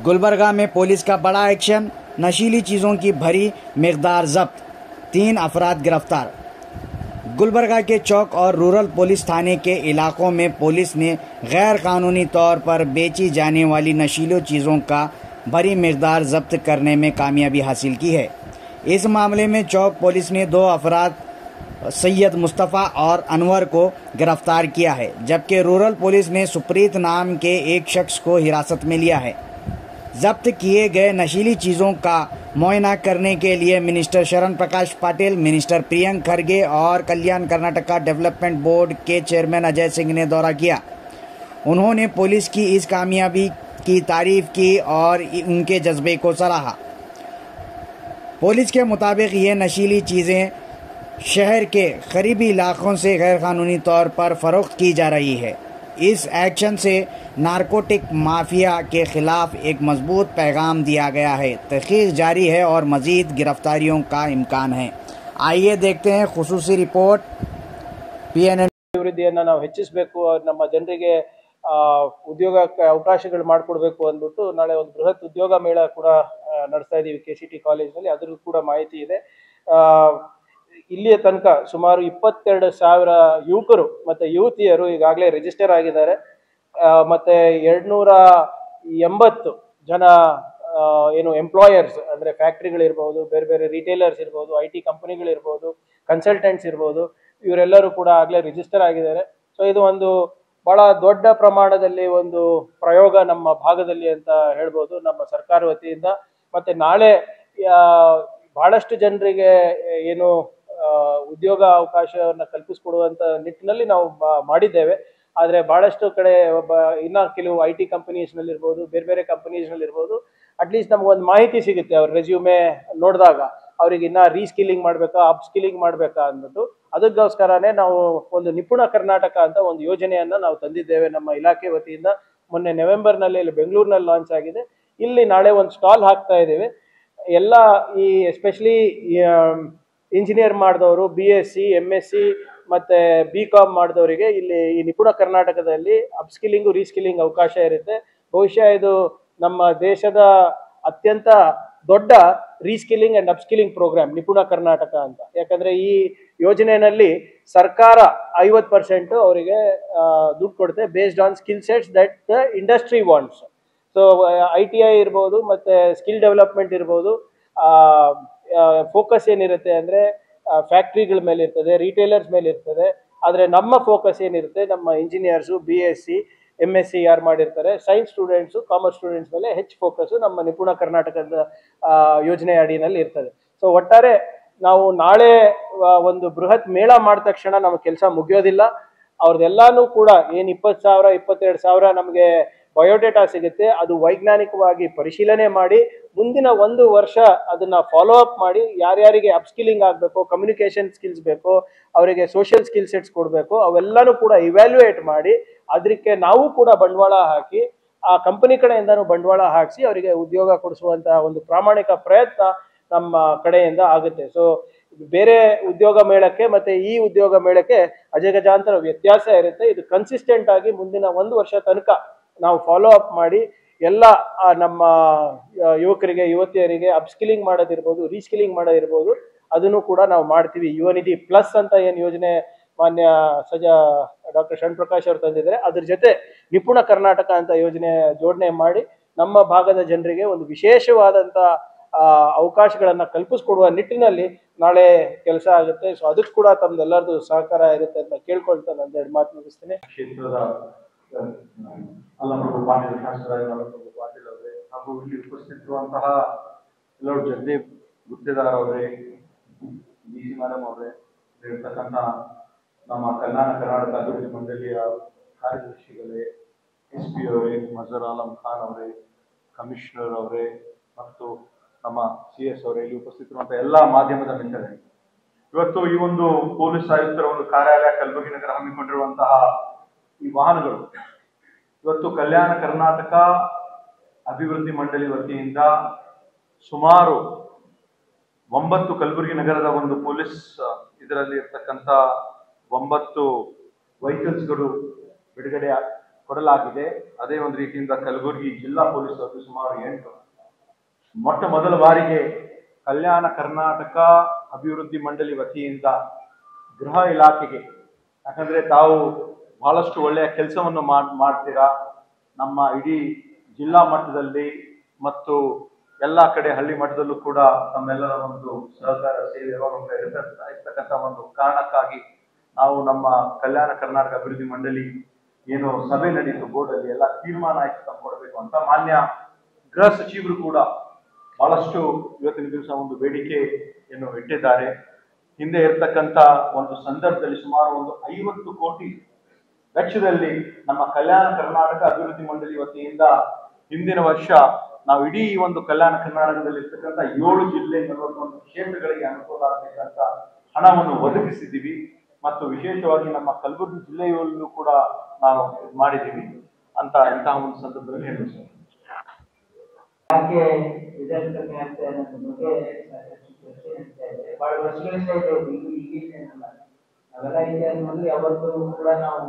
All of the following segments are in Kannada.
गुलबर्गा में पुलिस का बड़ा एक्शन, नशीली चीज़ों की भरी मिकदार जब्त, 3 अफराद गिरफ्तार। गुलबर्गा के चौक और रूरल पुलिस थाने के इलाकों में पुलिस ने गैर कानूनी तौर पर बेची जाने वाली नशीली चीज़ों का भरी मिकदार जब्त करने में कामयाबी हासिल की है। इस मामले में चौक पुलिस ने 2 अफराद सैयद मुस्तफ़ा और अनवर को गिरफ्तार किया है, जबकि रूरल पुलिस ने सुप्रीत नाम के एक शख्स को हिरासत में लिया है। जब्त किए गए नशीली चीज़ों का मुआयना करने के लिए मिनिस्टर शरण प्रकाश पाटिल, मिनिस्टर प्रियंक खरगे और कल्याण कर्नाटका डेवलपमेंट बोर्ड के चेयरमैन अजय सिंह ने दौरा किया। उन्होंने पुलिस की इस कामयाबी की तारीफ की और उनके जज्बे को सराहा। पुलिस के मुताबिक ये नशीली चीज़ें शहर के करीबी इलाकों से गैरकानूनी तौर पर फरोख्त की जा रही है। इस एक्शन से नारकोटिक माफिया के खिलाफ एक मजबूत पैगाम दिया गया है। तहकीक जारी है और मजीद गिरफ्तारियों का इम्कान है। आइए देखते हैं खुसूसी रिपोर्ट। PNN ಅಭಿವೃದ್ಧಿಯನ್ನು ನಾವು ಹೆಚ್ಚಿಸಬೇಕು, ನಮ್ಮ ಜನರಿಗೆ ಉದ್ಯೋಗ ಅವಕಾಶಗಳು ಮಾಡಿಕೊಡ್ಬೇಕು ಅಂದ್ಬಿಟ್ಟು ನಾಳೆ ಒಂದು ಬೃಹತ್ ಉದ್ಯೋಗ ಮೇಳ ಕೂಡ ನಡೆಸ್ತಾ ಇದ್ದೀವಿ KCT ಕಾಲೇಜ್ನಲ್ಲಿ. ಅದ್ರ ಕೂಡ ಮಾಹಿತಿ ಇದೆ. ಇಲ್ಲಿಯ ತನಕ ಸುಮಾರು 22,000 ಯುವಕರು ಮತ್ತು ಯುವತಿಯರು ಈಗಾಗಲೇ ರಿಜಿಸ್ಟರ್ ಆಗಿದ್ದಾರೆ. ಮತ್ತು 280 ಜನ ಏನು ಎಂಪ್ಲಾಯರ್ಸ್ ಅಂದರೆ ಫ್ಯಾಕ್ಟ್ರಿಗಳಿರ್ಬೋದು, ಬೇರೆ ಬೇರೆ ರಿಟೇಲರ್ಸ್ ಇರ್ಬೋದು, IT ಕಂಪನಿಗಳಿರ್ಬೋದು, ಕನ್ಸಲ್ಟೆಂಟ್ಸ್ ಇರ್ಬೋದು, ಇವರೆಲ್ಲರೂ ಕೂಡ ಆಗಲೇ ರಿಜಿಸ್ಟರ್ ಆಗಿದ್ದಾರೆ. ಸೊ ಇದು ಒಂದು ಬಹಳ ದೊಡ್ಡ ಪ್ರಮಾಣದಲ್ಲಿ ಒಂದು ಪ್ರಯೋಗ ನಮ್ಮ ಭಾಗದಲ್ಲಿ ಅಂತ ಹೇಳ್ಬೋದು ನಮ್ಮ ಸರ್ಕಾರ ವತಿಯಿಂದ. ಮತ್ತು ನಾಳೆ ಬಹಳಷ್ಟು ಜನರಿಗೆ ಏನು ಉದ್ಯೋಗ ಅವಕಾಶವನ್ನು ಕಲ್ಪಿಸಿಕೊಡುವಂಥ ನಿಟ್ಟಿನಲ್ಲಿ ನಾವು ಮಾಡಿದ್ದೇವೆ. ಆದರೆ ಬಹಳಷ್ಟು ಕಡೆ ಇನ್ನು ಕೆಲವು IT ಕಂಪನೀಸ್ನಲ್ಲಿರ್ಬೋದು, ಬೇರೆ ಬೇರೆ ಕಂಪನೀಸ್ನಲ್ಲಿರ್ಬೋದು, ಅಟ್ಲೀಸ್ಟ್ ನಮಗೊಂದು ಮಾಹಿತಿ ಸಿಗುತ್ತೆ. ಅವ್ರ ರೆಸ್ಯೂಮೆ ನೋಡಿದಾಗ ಅವ್ರಿಗೆ ಇನ್ನೂ ರೀಸ್ಕಿಲ್ಲಿಂಗ್ ಮಾಡಬೇಕಾ, ಅಪ್ಸ್ಕಿಲ್ಲಿಂಗ್ ಮಾಡಬೇಕಾ ಅಂದ್ಬಿಟ್ಟು ಅದಕ್ಕೋಸ್ಕರನೇ ನಾವು ಒಂದು ನಿಪುಣ ಕರ್ನಾಟಕ ಅಂತ ಒಂದು ಯೋಜನೆಯನ್ನು ನಾವು ತಂದಿದ್ದೇವೆ ನಮ್ಮ ಇಲಾಖೆ ವತಿಯಿಂದ. ಮೊನ್ನೆ ನವೆಂಬರ್ನಲ್ಲಿ ಇಲ್ಲಿ ಬೆಂಗಳೂರಿನಲ್ಲಿ ಲಾಂಚ್ ಆಗಿದೆ. ಇಲ್ಲಿ ನಾಳೆ ಒಂದು ಸ್ಟಾಲ್ ಹಾಕ್ತಾ ಇದ್ದೇವೆ. ಎಲ್ಲ ಈ ಎಸ್ಪೆಷಲಿ ಇಂಜಿನಿಯರ್ ಮಾಡಿದವರು, BSc, MSc ಮತ್ತು BCom ಮಾಡಿದವರಿಗೆ ಇಲ್ಲಿ ಈ ನಿಪುಣ ಕರ್ನಾಟಕದಲ್ಲಿ ಅಪ್ಸ್ಕಿಲ್ಲಿಂಗು ರೀಸ್ಕಿಲ್ಲಿಂಗ್ ಅವಕಾಶ ಇರುತ್ತೆ. ಬಹುಶಃ ಇದು ನಮ್ಮ ದೇಶದ ಅತ್ಯಂತ ದೊಡ್ಡ ರೀಸ್ಕಿಲ್ಲಿಂಗ್ ಆ್ಯಂಡ್ ಅಪ್ಸ್ಕಿಲ್ಲಿಂಗ್ ಪ್ರೋಗ್ರಾಮ್ ನಿಪುಣ ಕರ್ನಾಟಕ ಅಂತ. ಯಾಕಂದರೆ ಈ ಯೋಜನೆಯಲ್ಲಿ ಸರ್ಕಾರ 50% ಅವರಿಗೆ ದುಡ್ಡು ಕೊಡುತ್ತೆ based on skill sets that the industry wants. So ITI ಇರ್ಬೋದು ಮತ್ತು ಸ್ಕಿಲ್ ಡೆವಲಪ್ಮೆಂಟ್ ಇರ್ಬೋದು. ಫೋಕಸ್ ಏನಿರುತ್ತೆ ಅಂದರೆ ಫ್ಯಾಕ್ಟ್ರಿಗಳ ಮೇಲೆ ಇರ್ತದೆ, ರಿಟೇಲರ್ಸ್ ಮೇಲೆ ಇರ್ತದೆ. ಆದರೆ ನಮ್ಮ ಫೋಕಸ್ ಏನಿರುತ್ತೆ, ನಮ್ಮ ಇಂಜಿನಿಯರ್ಸು, BSc, MSc ಯಾರು ಮಾಡಿರ್ತಾರೆ, ಸೈನ್ಸ್ ಸ್ಟೂಡೆಂಟ್ಸು, ಕಾಮರ್ಸ್ ಸ್ಟೂಡೆಂಟ್ಸ್ ಮೇಲೆ ಹೆಚ್ಚು ಫೋಕಸ್ಸು ನಮ್ಮ ನಿಪುಣ ಕರ್ನಾಟಕದ ಯೋಜನೆ ಅಡಿನಲ್ಲಿ ಇರ್ತದೆ. ಸೊ ಒಟ್ಟಾರೆ ನಾವು ನಾಳೆ ಒಂದು ಬೃಹತ್ ಮೇಳ ಮಾಡಿದ ತಕ್ಷಣ ನಮ್ಮ ಕೆಲಸ ಮುಗಿಯೋದಿಲ್ಲ. ಅವ್ರದ್ದೆಲ್ಲಾನು ಕೂಡ ಏನು 20,000 22,000 ನಮಗೆ ಬಯೋಡೇಟಾ ಸಿಗುತ್ತೆ, ಅದು ವೈಜ್ಞಾನಿಕವಾಗಿ ಪರಿಶೀಲನೆ ಮಾಡಿ ಮುಂದಿನ 1 ವರ್ಷ ಅದನ್ನ ಫಾಲೋ ಅಪ್ ಮಾಡಿ ಯಾರ್ಯಾರಿಗೆ ಅಪ್ಸ್ಕಿಲ್ಲಿಂಗ್ ಆಗಬೇಕು, ಕಮ್ಯುನಿಕೇಷನ್ ಸ್ಕಿಲ್ಸ್ ಬೇಕು, ಅವರಿಗೆ ಸೋಷಿಯಲ್ ಸ್ಕಿಲ್ ಸೆಟ್ಸ್ ಕೊಡಬೇಕು, ಅವೆಲ್ಲನೂ ಕೂಡ ಇವ್ಯಾಲ್ಯೂಯೇಟ್ ಮಾಡಿ ಅದಕ್ಕೆ ನಾವು ಕೂಡ ಬಂಡವಾಳ ಹಾಕಿ ಆ ಕಂಪನಿ ಕಡೆಯಿಂದನೂ ಬಂಡವಾಳ ಹಾಕಿಸಿ ಅವರಿಗೆ ಉದ್ಯೋಗ ಕೊಡಿಸುವಂತಹ ಒಂದು ಪ್ರಾಮಾಣಿಕ ಪ್ರಯತ್ನ ನಮ್ಮ ಕಡೆಯಿಂದ ಆಗುತ್ತೆ. ಸೊ ಬೇರೆ ಉದ್ಯೋಗ ಮೇಳಕ್ಕೆ ಮತ್ತೆ ಈ ಉದ್ಯೋಗ ಮೇಳಕ್ಕೆ ಅಜಗಜಾಂತರ ವ್ಯತ್ಯಾಸ ಇರುತ್ತೆ. ಇದು ಕನ್ಸಿಸ್ಟೆಂಟ್ ಆಗಿ ಮುಂದಿನ 1 ವರ್ಷ ತನಕ ನಾವು ಫಾಲೋ ಅಪ್ ಮಾಡಿ ಎಲ್ಲ ನಮ್ಮ ಯುವಕರಿಗೆ, ಯುವತಿಯರಿಗೆ ಅಪ್ಸ್ಕಿಲ್ಲಿಂಗ್ ಮಾಡೋದಿರ್ಬೋದು, ರೀಸ್ಕಿಲ್ಲಿಂಗ್ ಮಾಡೋದಿರ್ಬೋದು, ಅದನ್ನು ಕೂಡ ನಾವು ಮಾಡ್ತೀವಿ. ಯುವ ನಿಧಿ ಪ್ಲಸ್ ಅಂತ ಏನು ಯೋಜನೆ ಮಾನ್ಯ ಡಾಕ್ಟರ್ ಶರಣ್ ಪ್ರಕಾಶ್ ಅವರು ತಂದಿದ್ದಾರೆ, ಅದ್ರ ಜೊತೆ ನಿಪುಣ ಕರ್ನಾಟಕ ಅಂತ ಯೋಜನೆ ಜೋಡಣೆ ಮಾಡಿ ನಮ್ಮ ಭಾಗದ ಜನರಿಗೆ ಒಂದು ವಿಶೇಷವಾದಂಥ ಅವಕಾಶಗಳನ್ನು ಕಲ್ಪಿಸ್ಕೊಡುವ ನಿಟ್ಟಿನಲ್ಲಿ ನಾಳೆ ಕೆಲಸ ಆಗುತ್ತೆ. ಸೊ ಅದಕ್ಕೆ ಕೂಡ ತಮ್ದೆಲ್ಲರದು ಸಹಕಾರ ಇರುತ್ತೆ ಅಂತ ಕೇಳ್ಕೊಳ್ತಾ ನಾನು 2 ಮಾತು ಮುಗಿಸ್ತೇನೆ. ಕ್ಷೇತ್ರದ ಅಲ್ಲಪ್ರಭು ಪಾಟೀಲ್, ಶಾಸಕರಾದ ಅಲ್ಲಪ್ರಭು ಪಾಟೀಲ್ ಅವರೇ, ಹಾಗೂ ಇಲ್ಲಿ ಉಪಸ್ಥಿತಿರುವಂತಹ ಎಲ್ಲರೂ, ಜಗದೀಪ್ ಗುತ್ತೇದಾರ್ ಅವರೇ, DC ಮೇಡಮ್ ಅವರೇ, ಇರತಕ್ಕಂಥ ನಮ್ಮ ಕಲ್ಯಾಣ ಕರ್ನಾಟಕ ಅಭಿವೃದ್ಧಿ ಮಂಡಳಿಯ ಕಾರ್ಯದರ್ಶಿಗಳೇ, SP ಅವರೇ, ಮಜರ್ ಆಲಂ ಖಾನ್ ಅವರೇ, ಕಮಿಷನರ್ ಅವರೇ ಮತ್ತು ನಮ್ಮ CS ಅವರೇ, ಇಲ್ಲಿ ಉಪಸ್ಥಿತಿರುವಂತಹ ಎಲ್ಲ ಮಾಧ್ಯಮದ ಮಿತ್ರರೇ, ಇವತ್ತು ಈ ಒಂದು ಪೊಲೀಸ್ ಆಯುಕ್ತರ ಒಂದು ಕಾರ್ಯಾಲಯ ಕಲಬುರಗಿ ನಗರ ಹಮ್ಮಿಕೊಂಡಿರುವಂತಹ ಈ ವಾಹನಗಳು ಇವತ್ತು ಕಲ್ಯಾಣ ಕರ್ನಾಟಕ ಅಭಿವೃದ್ಧಿ ಮಂಡಳಿ ವತಿಯಿಂದ ಸುಮಾರು 9 ಕಲಬುರಗಿ ನಗರದ ಒಂದು ಪೊಲೀಸ್ ಇದರಲ್ಲಿ ಇರ್ತಕ್ಕಂಥ 9 ವೆಹಿಕಲ್ಸ್ಗಳು ಬಿಡುಗಡೆ ಕೊಡಲಾಗಿದೆ. ಅದೇ ಒಂದು ರೀತಿಯಿಂದ ಕಲಬುರಗಿ ಜಿಲ್ಲಾ ಪೊಲೀಸ್ ಅವರು ಸುಮಾರು 8 ಮೊಟ್ಟ ಮೊದಲ ಬಾರಿಗೆ ಕಲ್ಯಾಣ ಕರ್ನಾಟಕ ಅಭಿವೃದ್ಧಿ ಮಂಡಳಿ ವತಿಯಿಂದ ಗೃಹ ಇಲಾಖೆಗೆ, ಯಾಕಂದ್ರೆ ತಾವು ಬಹಳಷ್ಟು ಒಳ್ಳೆಯ ಕೆಲಸವನ್ನು ಮಾಡ್ತೀರಾ, ನಮ್ಮ ಇಡೀ ಜಿಲ್ಲಾ ಮಟ್ಟದಲ್ಲಿ ಮತ್ತು ಎಲ್ಲ ಕಡೆ ಹಳ್ಳಿ ಮಟ್ಟದಲ್ಲೂ ಕೂಡ ತಮ್ಮೆಲ್ಲರ ಒಂದು ಸಹಕಾರ ಸೇವೆ ಇರ್ತಕ್ಕಂಥ ಒಂದು ಕಾರಣಕ್ಕಾಗಿ ನಾವು ನಮ್ಮ ಕಲ್ಯಾಣ ಕರ್ನಾಟಕ ಅಭಿವೃದ್ಧಿ ಮಂಡಳಿ ಏನು ಸಭೆ ನಡೀತು ಬೋರ್ಡ್ ಅಲ್ಲಿ ಎಲ್ಲ ತೀರ್ಮಾನ ಆಯ್ತು ಕೊಡಬೇಕು ಅಂತ ಮಾನ್ಯ ಗೃಹ ಸಚಿವರು ಕೂಡ ಬಹಳಷ್ಟು ಇವತ್ತಿನ ದಿವಸ ಒಂದು ಬೇಡಿಕೆಯನ್ನು ಇಟ್ಟಿದ್ದಾರೆ. ಹಿಂದೆ ಇರ್ತಕ್ಕಂಥ ಒಂದು ಸಂದರ್ಭದಲ್ಲಿ ಸುಮಾರು ಒಂದು 50 ಕೋಟಿ ವೆಚ್ಚದಲ್ಲಿ ನಮ್ಮ ಕಲ್ಯಾಣ ಕರ್ನಾಟಕ ಅಭಿವೃದ್ಧಿ ಮಂಡಳಿ ವತಿಯಿಂದ ಹಿಂದಿನ ವರ್ಷ ನಾವು ಇಡೀ ಒಂದು ಕಲ್ಯಾಣ ಕರ್ನಾಟಕದಲ್ಲಿ ಇರ್ತಕ್ಕಂಥ 7 ಜಿಲ್ಲೆ 41 ಕ್ಷೇತ್ರಗಳಿಗೆ ಅನುಕೂಲ ಆಗಬೇಕಂತ ಹಣವನ್ನು ಒದಗಿಸಿದ್ದೀವಿ. ಮತ್ತು ವಿಶೇಷವಾಗಿ ನಮ್ಮ ಕಲಬುರಗಿ ಜಿಲ್ಲೆಯಲ್ಲೂ ಕೂಡ ನಾವು ಮಾಡಿದ್ದೀವಿ ಅಂತ ಇಂತಹ ಒಂದು ಸಂದರ್ಭದಲ್ಲಿ ಹೇಳ್ತೀವಿ. ಯಾಕೆ ರಿಸಲ್ಟ್ ಕಮ್ಮಿ ಆಗ್ತಾ ಅನ್ನೋದ್ರ ಬಗ್ಗೆ ಬಹಳ ವರ್ಷಗಳಿಂದ ಇದೆ. ಈಗೇನಲ್ಲ, ಅವೆಲ್ಲ ಇದೆ ಅನ್ನೋದು ಯಾವತ್ತೂ ಕೂಡ ನಾವು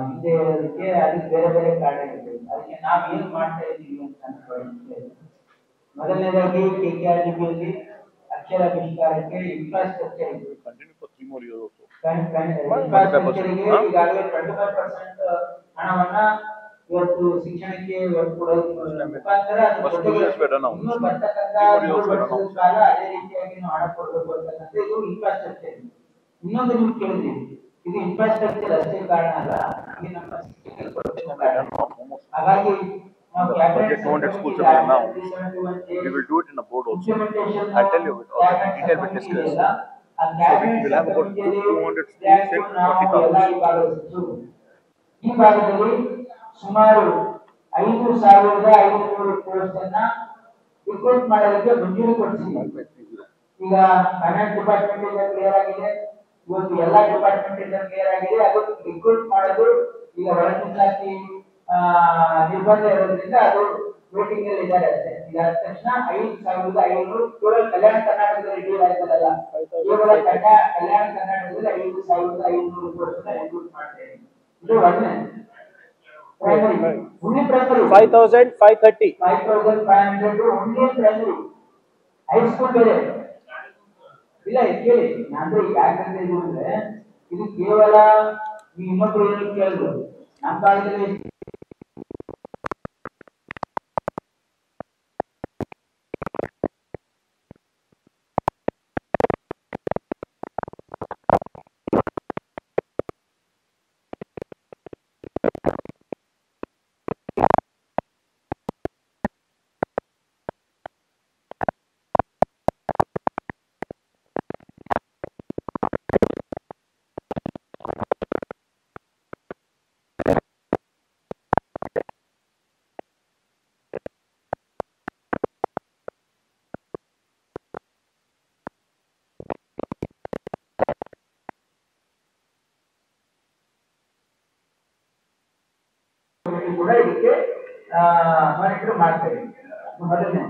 ಹಿಂದೆ ಇರೋದಕ್ಕೆ ಅದಕ್ಕೆ ಬೇರೆ ಬೇರೆ ಕಾರಣ ಇದೆ. ಅದಕ್ಕೆ ನಾವು ಏನು ಮಾಡ್ತಾ ಇದ್ದೀವಿ ಅಂತ ಅನ್ಕೊಳ್ಳಿ. ಮೊದಲನೇದಾಗಿ KKRDBಯಲ್ಲಿ ಅಕ್ಷರಾವಿಷ್ಕಾರಕ್ಕೆ ಇನ್ಫ್ರಾಸ್ಟ್ರಕ್ಚರ್ ಇದೆ. ಇನ್ಫ್ರಾಸ್ಟ್ರಕ್ಚರ್ಗೆ ಈಗಾಗಲೇ 25% ಹಣವನ್ನ ಇವತ್ತು ಶಿಕ್ಷಣಕ್ಕೆ ಕೊಡೋದ್ರ ಮುಖಾಂತರ ಇನ್ನೂ ಬರ್ತಕ್ಕಂಥ 3 ವರ್ಷದ ಕಾಲ ಅದೇ ರೀತಿಯಾಗಿ ನಾವು ಹಣ ಕೊಡಬೇಕು ಅಂತಕ್ಕಂಥ ಇದು ಇನ್ಫ್ರಾಸ್ಟ್ರಕ್ಚರ್. ಇನ್ನೊಂದು ನೀವು ಕೇಳಿದ್ರಿ, ಇದು ಇನ್ಫ್ರಾಸ್ಟ್ರಕ್ಚರ್ ಅಷ್ಟೇ ಕಾರಣ ಅಲ್ಲ, ಇದು ನಮ್ಮ ಹಾಗಾಗಿ ನಾವು cabinet We will do it in a board also. I'll tell you with all the detail we discuss. So we will have about 200 schools and 40,000. ಈ ಭಾಗದಲ್ಲಿ ಸುಮಾರು 5,500 ಕೋರ್ಸ್ ಅನ್ನ ರಿಕ್ರೂಟ್ ಮಾಡೋದಕ್ಕೆ ಮಂಜೂರಿ ಕೊಡಿಸಿದ್ದೀವಿ. ಈಗ ಫೈನಾನ್ಸ್ ಡಿಪಾರ್ಟ್ಮೆಂಟ್ ಇಂದ ಕ್ಲಿಯರ್ ಆಗಿದೆ, ಇವತ್ತು ಎಲ್ಲಾ ಡಿಪಾರ್ಟ್ಮೆಂಟ್ ಇಂದ ಕ್ಲಿಯರ್ ಆಗಿದೆ. ಅದು ರಿಕ್ರೂಟ್ ಮಾಡೋದು ಈಗ ಹೊರಗಿಂದಾಗಿ ನಿರ್ಬಂಧ ಇರೋದ್ರಿಂದ ಅದು ವೇಟಿಂಗ್ ಅಲ್ಲಿ ಇದ್ದಾರೆ ಅಷ್ಟೇ. ಇದಾದ ತಕ್ಷಣ 5,500 ಕೇವಲ ಕಲ್ಯಾಣ ಕರ್ನಾಟಕದಲ್ಲಿ ರಿಲೀಸ್ ಆಯ್ತಲ್ಲ, ಕೇವಲ ಕಲ್ಯಾಣ ಕರ್ನಾಟಕದಲ್ಲಿ 5,500 ಕೋರ್ಸ್ ರಿಕ್ರೂಟ್ ಮಾಡ್ತೇವೆ. ಇದು ಒಂದೇ primary. only primary 5,530 5,500 only primary. High school ಬೇರೆ ಇಲ್ಲ. ಕೇಳಿ ಅಂದ್ರೆ ಯಾಕಂದ್ರೆ ಇದು ಅಂದ್ರೆ ಇದು ಕೇವಲ ನೀವು ಇನ್ನೊಬ್ರು ಏನು ಕೇಳಿದ್ರು, ನಮ್ಮ ಕಾಲದಲ್ಲಿ ಕೂಡ ಇದಕ್ಕೆ ಮಾನಿಟರ್ ಮಾಡ್ತೇವೆ. ಮೊದಲನೇ